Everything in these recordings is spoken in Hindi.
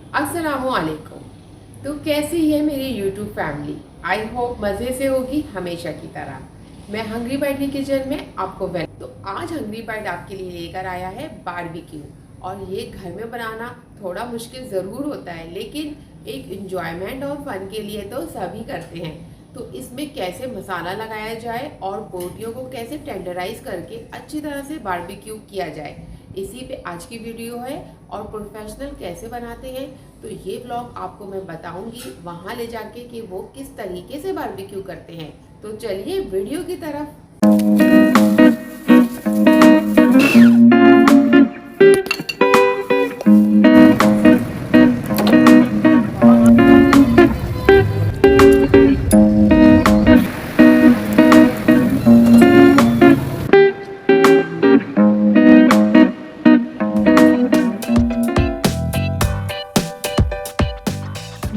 अस्सलामुअलैकुम। तो कैसी है मेरी यूट्यूब फैमिली? आई होप मज़े से होगी हमेशा की तरह। मैं हंग्री बाइट की किचन में आपको तो आज हंग्री बाइट आपके लिए लेकर आया है बारबेक्यू। और ये घर में बनाना थोड़ा मुश्किल ज़रूर होता है, लेकिन एक इंजॉयमेंट और फन के लिए तो सभी करते हैं। तो इसमें कैसे मसाला लगाया जाए और बोटियों को कैसे टेंडराइज करके अच्छी तरह से बारबेक्यू किया जाए, इसी पे आज की वीडियो है। और प्रोफेशनल कैसे बनाते हैं, तो ये ब्लॉग आपको मैं बताऊंगी वहाँ ले जाके कि वो किस तरीके से बारबेक्यू करते हैं। तो चलिए वीडियो की तरफ।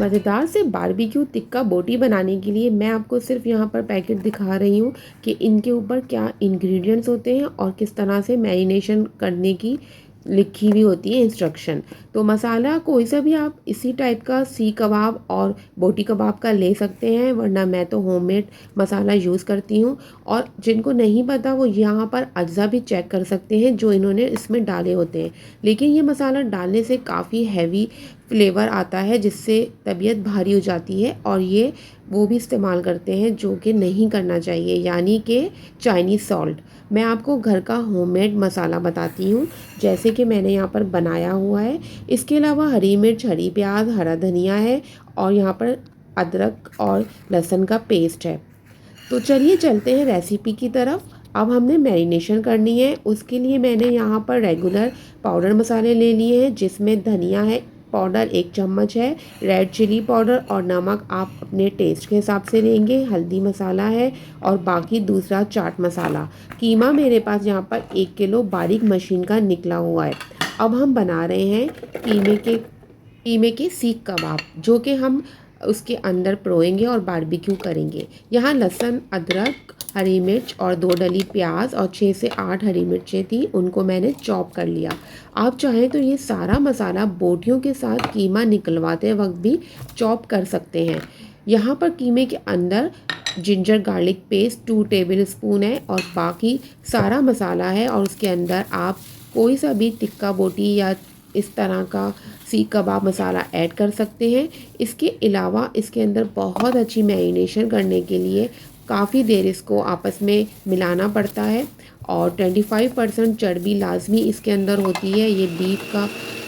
मज़ेदार से बारबेक्यू टिक्का बोटी बनाने के लिए मैं आपको सिर्फ यहाँ पर पैकेट दिखा रही हूँ कि इनके ऊपर क्या इंग्रेडिएंट्स होते हैं और किस तरह से मैरिनेशन करने की लिखी हुई होती है इंस्ट्रक्शन। तो मसाला कोई सा भी आप इसी टाइप का सीख कबाब और बोटी कबाब का ले सकते हैं, वरना मैं तो होममेड मसाला यूज़ करती हूँ। और जिनको नहीं पता वो यहाँ पर अज्जा भी चेक कर सकते हैं जो इन्होंने इसमें डाले होते हैं। लेकिन ये मसाला डालने से काफ़ी हैवी फ्लेवर आता है जिससे तबीयत भारी हो जाती है, और ये वो भी इस्तेमाल करते हैं जो कि नहीं करना चाहिए, यानी कि चाइनीज़ सॉल्ट। मैं आपको घर का होममेड मसाला बताती हूँ जैसे कि मैंने यहाँ पर बनाया हुआ है। इसके अलावा हरी मिर्च, हरी प्याज, हरा धनिया है, और यहाँ पर अदरक और लहसुन का पेस्ट है। तो चलिए चलते हैं रेसिपी की तरफ। अब हमने मैरिनेशन करनी है। उसके लिए मैंने यहाँ पर रेगुलर पाउडर मसाले ले लिए हैं, जिसमें धनिया है पाउडर 1 चम्मच है, रेड चिली पाउडर और नमक आप अपने टेस्ट के हिसाब से लेंगे, हल्दी मसाला है, और बाकी दूसरा चाट मसाला। कीमा मेरे पास यहाँ पर 1 किलो बारीक मशीन का निकला हुआ है। अब हम बना रहे हैं कीमे के सीख कबाब, जो कि हम उसके अंदर परोएंगे और बारबेक्यू करेंगे। यहाँ लहसुन, अदरक, हरी मिर्च और 2 डली प्याज और 6 से 8 हरी मिर्चें थी, उनको मैंने चॉप कर लिया। आप चाहें तो ये सारा मसाला बोटियों के साथ कीमा निकलवाते वक्त भी चॉप कर सकते हैं। यहाँ पर कीमे के अंदर ginger garlic paste 2 table spoon है, और बाकी सारा मसाला है। और उसके अंदर आप कोई सा भी टिक्का बोटी या इस तरह का सीख कबाब मसाला ऐड कर सकते हैं। इसके अलावा इसके अंदर बहुत अच्छी मैरिनेशन करने के लिए काफ़ी देर इसको आपस में मिलाना पड़ता है, और 25% चर्बी लाजमी इसके अंदर होती है। ये बीफ का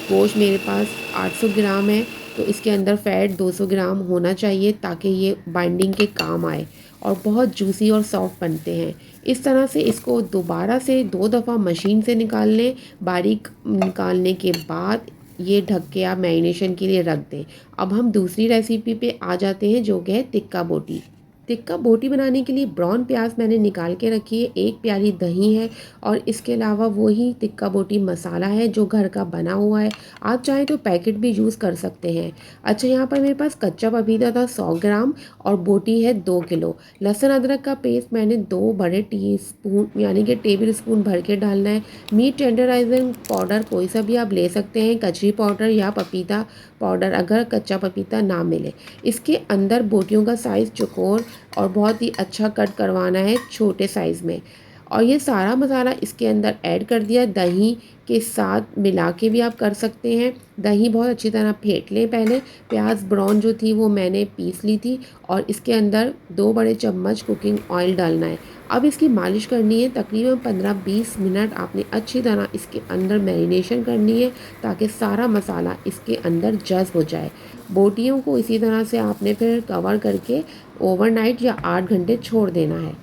गोश्त मेरे पास 800 ग्राम है, तो इसके अंदर फ़ैट 200 ग्राम होना चाहिए ताकि ये बाइंडिंग के काम आए, और बहुत जूसी और सॉफ्ट बनते हैं। इस तरह से इसको दोबारा से 2 दफ़ा मशीन से निकाल लें। बारीक निकालने के बाद ये ढक के आप मैरिनेशन के लिए रख दें। अब हम दूसरी रेसिपी पे आ जाते हैं, जो कि है टिक्का बोटी। टिक्का बोटी बनाने के लिए ब्राउन प्याज मैंने निकाल के रखी है, 1 प्याली दही है, और इसके अलावा वही टिक्का बोटी मसाला है जो घर का बना हुआ है। आप चाहें तो पैकेट भी यूज़ कर सकते हैं। अच्छा, यहाँ पर मेरे पास कच्चा पपीता था 100 ग्राम, और बोटी है 2 किलो। लहसुन अदरक का पेस्ट मैंने 2 बड़े टीस्पून यानी कि टेबल स्पून भर के डालना है। मीट टेंडराइजिंग पाउडर कोई सा भी आप ले सकते हैं, कचरी पाउडर या पपीता पाउडर अगर कच्चा पपीता ना मिले। इसके अंदर बोटियों का साइज़ चौकोर और बहुत ही अच्छा कट करवाना है, छोटे साइज़ में। और ये सारा मसाला इसके अंदर ऐड कर दिया। दही के साथ मिला के भी आप कर सकते हैं। दही बहुत अच्छी तरह फेंट लें पहले। प्याज ब्राउन जो थी वो मैंने पीस ली थी, और इसके अंदर 2 बड़े चम्मच कुकिंग ऑयल डालना है। अब इसकी मालिश करनी है। तकरीबन 15-20 मिनट आपने अच्छी तरह इसके अंदर मैरिनेशन करनी है, ताकि सारा मसाला इसके अंदर जज़्ब हो जाए। बोटियों को इसी तरह से आपने फिर कवर करके ओवरनाइट या 8 घंटे छोड़ देना है।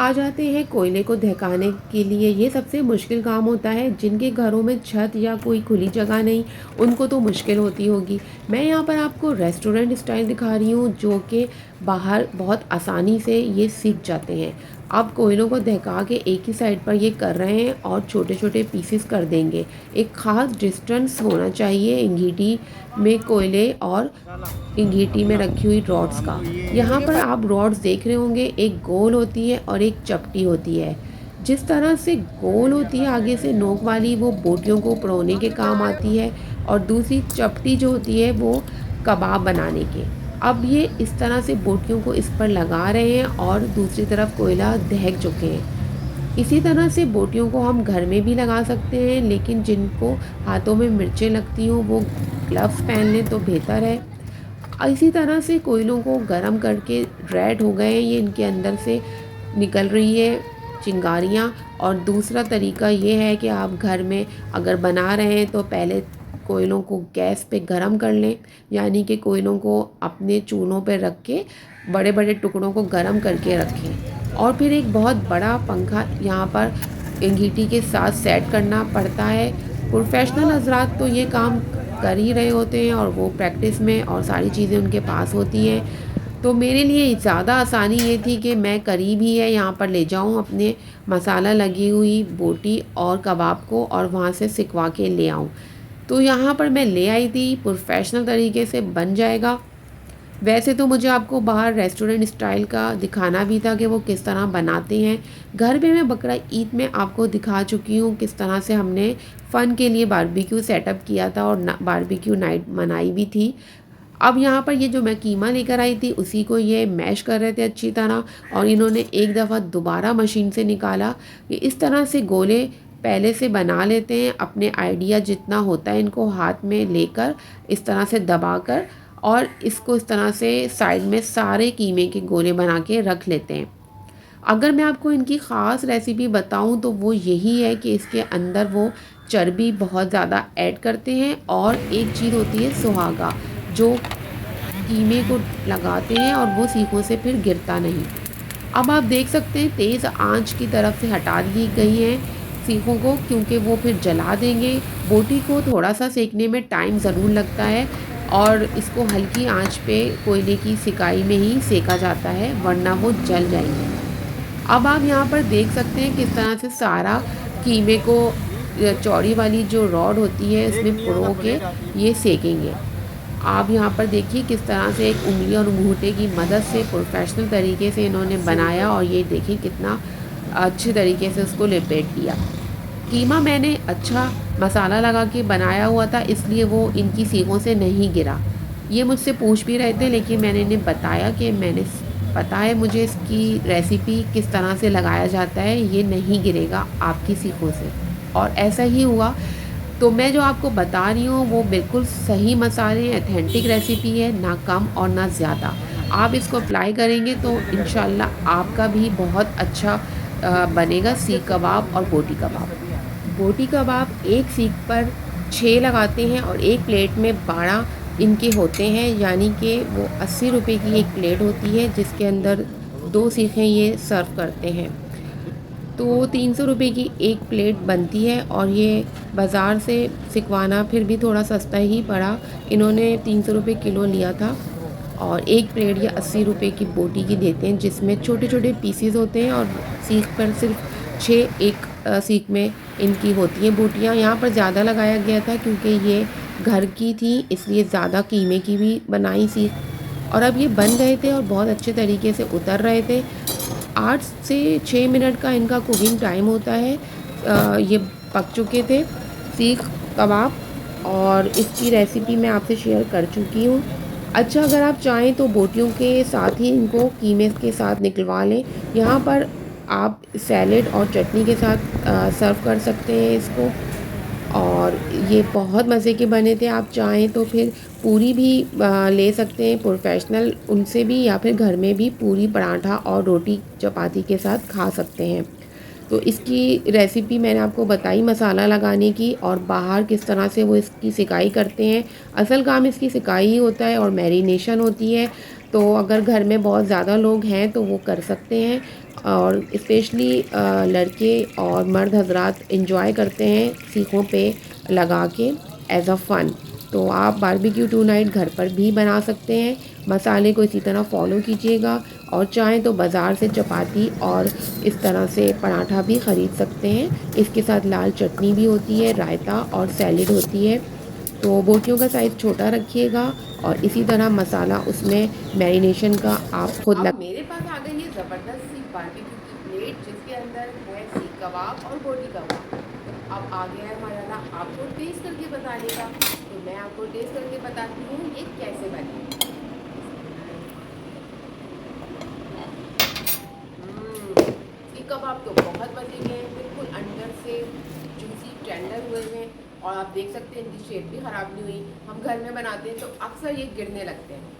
आ जाते हैं कोयले को दहकाने के लिए। ये सबसे मुश्किल काम होता है। जिनके घरों में छत या कोई खुली जगह नहीं, उनको तो मुश्किल होती होगी। मैं यहाँ पर आपको रेस्टोरेंट स्टाइल दिखा रही हूँ, जो कि बाहर बहुत आसानी से ये सीख जाते हैं। अब कोयलों को दहका के एक ही साइड पर ये कर रहे हैं, और छोटे छोटे पीसेस कर देंगे। एक ख़ास डिस्टेंस होना चाहिए इंगीठी में कोयले और इंगीठी में रखी हुई रॉड्स का। यहाँ पर आप रॉड्स देख रहे होंगे, एक गोल होती है और एक चपटी होती है। जिस तरह से गोल होती है आगे से नोक वाली, वो बोटियों को परोने के काम आती है। और दूसरी चपटी जो होती है वो कबाब बनाने के। अब ये इस तरह से बोटियों को इस पर लगा रहे हैं और दूसरी तरफ कोयला दहक चुके हैं। इसी तरह से बोटियों को हम घर में भी लगा सकते हैं, लेकिन जिनको हाथों में मिर्चें लगती हों वो ग्लव्स पहन लें तो बेहतर है। इसी तरह से कोयलों को गर्म करके रेड हो गए हैं, ये इनके अंदर से निकल रही है चिंगारियाँ। और दूसरा तरीका ये है कि आप घर में अगर बना रहे हैं तो पहले कोयलों को गैस पे गरम कर लें, यानी कि कोयलों को अपने चूल्हों पे रख के बड़े बड़े टुकड़ों को गरम करके रखें। और फिर एक बहुत बड़ा पंखा यहाँ पर अंगीठी के साथ सेट करना पड़ता है। प्रोफेशनल हजरात तो ये काम कर ही रहे होते हैं और वो प्रैक्टिस में और सारी चीज़ें उनके पास होती हैं। तो मेरे लिए ज़्यादा आसानी ये थी कि मैं करीब ही है यहाँ पर ले जाऊँ अपने मसाला लगी हुई बोटी और कबाब को और वहाँ से सिकवा के ले आऊँ। तो यहाँ पर मैं ले आई थी, प्रोफेशनल तरीके से बन जाएगा। वैसे तो मुझे आपको बाहर रेस्टोरेंट स्टाइल का दिखाना भी था कि वो किस तरह बनाते हैं। घर पे मैं बकरा ईद में आपको दिखा चुकी हूँ किस तरह से हमने फ़न के लिए बारबेक्यू सेटअप किया था और बारबेक्यू नाइट मनाई भी थी। अब यहाँ पर ये जो मैं कीमा लेकर आई थी उसी को ये मैश कर रहे थे अच्छी तरह, और इन्होंने एक दफ़ा दोबारा मशीन से निकाला कि इस तरह से गोले पहले से बना लेते हैं। अपने आइडिया जितना होता है इनको हाथ में लेकर इस तरह से दबाकर और इसको इस तरह से साइड में सारे कीमे के गोले बना के रख लेते हैं। अगर मैं आपको इनकी ख़ास रेसिपी बताऊं तो वो यही है कि इसके अंदर वो चर्बी बहुत ज़्यादा ऐड करते हैं और एक चीज़ होती है सुहागा, जो कीमे को लगाते हैं और वो सीखों से फिर गिरता नहीं। अब आप देख सकते हैं तेज़ आंच की तरफ से हटा दी गई हैं सीखों को, क्योंकि वो फिर जला देंगे। बोटी को थोड़ा सा सेकने में टाइम ज़रूर लगता है और इसको हल्की आंच पे कोयले की सिकाई में ही सेका जाता है, वरना वो जल जाएंगे। अब आप यहाँ पर देख सकते हैं किस तरह से सारा कीमे को चौड़ी वाली जो रॉड होती है इसमें पुरो के ये सेकेंगे। आप यहाँ पर देखिए किस तरह से एक उंगली और अंगूठे की मदद से प्रोफेशनल तरीके से इन्होंने बनाया, और ये देखिए कितना अच्छे तरीके से उसको लपेट दिया। कीमा मैंने अच्छा मसाला लगा के बनाया हुआ था, इसलिए वो इनकी सीखों से नहीं गिरा। ये मुझसे पूछ भी रहे थे, लेकिन मैंने इन्हें बताया कि मैंने पता है मुझे इसकी रेसिपी किस तरह से लगाया जाता है, ये नहीं गिरेगा आपकी सीखों से। और ऐसा ही हुआ। तो मैं जो आपको बता रही हूँ वो बिल्कुल सही मसाले, ऑथेंटिक रेसिपी है, ना कम और ना ज़्यादा। आप इसको अप्लाई करेंगे तो इंशाल्लाह आपका भी बहुत अच्छा बनेगा सीख कबाब और बोटी कबाब। बोटी कबाब एक सीख पर 6 लगाते हैं और एक प्लेट में 12 इनके होते हैं, यानी कि वो 80 रुपये की एक प्लेट होती है जिसके अंदर 2 सीखें ये सर्व करते हैं। तो 300 रुपये की एक प्लेट बनती है और ये बाज़ार से सिकवाना फिर भी थोड़ा सस्ता ही पड़ा। इन्होंने 300 रुपये किलो लिया था और एक प्लेट ये 80 रुपये की बोटी की देते हैं, जिसमें छोटे छोटे पीसीज होते हैं और सीख पर सिर्फ 6 एक सीख में इनकी होती हैं बोटियाँ। यहाँ पर ज़्यादा लगाया गया था क्योंकि ये घर की थी, इसलिए ज़्यादा कीमे की भी बनाई सीख। और अब ये बन गए थे और बहुत अच्छे तरीके से उतर रहे थे। 8 से 6 मिनट का इनका कुकिंग टाइम होता है। ये पक चुके थे सीख कबाब और इसकी रेसिपी मैं आपसे शेयर कर चुकी हूँ। अच्छा, अगर आप चाहें तो बोटियों के साथ ही इनको कीमे के साथ निकलवा लें। यहाँ पर आप सैलेड और चटनी के साथ सर्व कर सकते हैं इसको, और ये बहुत मज़े के बने थे। आप चाहें तो फिर पूरी भी ले सकते हैं प्रोफेशनल उनसे भी, या फिर घर में भी पूरी पराठा और रोटी चपाती के साथ खा सकते हैं। तो इसकी रेसिपी मैंने आपको बताई मसाला लगाने की, और बाहर किस तरह से वो इसकी सिकाई करते हैं। असल काम इसकी सिकाई ही होता है और मैरिनेशन होती है। तो अगर घर में बहुत ज़्यादा लोग हैं तो वो कर सकते हैं, और स्पेशली लड़के और मर्द हजरात इंजॉय करते हैं सीखों पे लगा के एज़ अ फ़न। तो आप बारबेक्यू टू नाइट घर पर भी बना सकते हैं। मसाले को इसी तरह फॉलो कीजिएगा, और चाहें तो बाज़ार से चपाती और इस तरह से पराठा भी ख़रीद सकते हैं। इसके साथ लाल चटनी भी होती है, रायता और सैलेड होती है। तो बोटियों का साइज़ छोटा रखिएगा और इसी तरह मसाला उसमें मैरिनेशन का आप खुद लग। मेरे पास आ गई ये ज़बरदस्त सी बारबेक्यू की प्लेट जिसके अंदर है सीख कबाब और बोटी कबाब। अब आ गया है हमारा ना आपको टेस्ट करके बताने का। तो मैं आपको टेस्ट करके बताती हूँ ये कैसे बने। इसके कबाब तो बहुत मजे के हैं, बिल्कुल अंदर से जूसी टेंडर हुए हैं और आप देख सकते हैं इनकी शेप भी ख़राब नहीं हुई। हम घर में बनाते हैं तो अक्सर ये गिरने लगते हैं।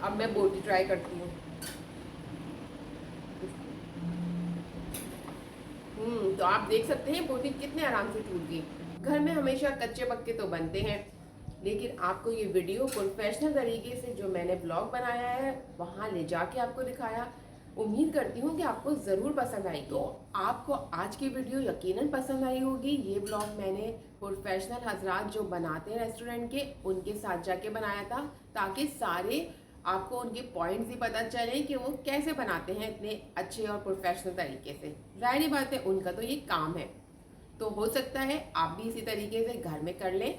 अब मैं बोटी ट्राई करती हूँ। तो आप देख सकते हैं बोटी कितने आराम से टूट गई। घर में हमेशा कच्चे पक्के तो बनते हैं, लेकिन आपको ये वीडियो प्रोफेशनल तरीके से जो मैंने ब्लॉग बनाया है वहाँ ले जाके आपको दिखाया। उम्मीद करती हूँ कि आपको ज़रूर पसंद आई। तो आपको आज की वीडियो यकीनन पसंद आई होगी। ये ब्लॉग मैंने प्रोफेशनल हजरात जो बनाते हैं रेस्टोरेंट के, उनके साथ जाके बनाया था, ताकि सारे आपको उनके पॉइंट्स भी पता चले कि वो कैसे बनाते हैं इतने अच्छे और प्रोफेशनल तरीके से। ज़ाहिर बात है उनका तो ये काम है, तो हो सकता है आप भी इसी तरीके से घर में कर लें।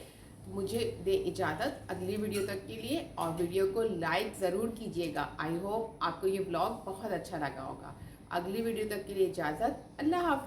मुझे दे इजाज़त अगली वीडियो तक के लिए, और वीडियो को लाइक ज़रूर कीजिएगा। आई होप आपको ये ब्लॉग बहुत अच्छा लगा होगा। अगली वीडियो तक के लिए इजाज़त। अल्लाह हाफिज़।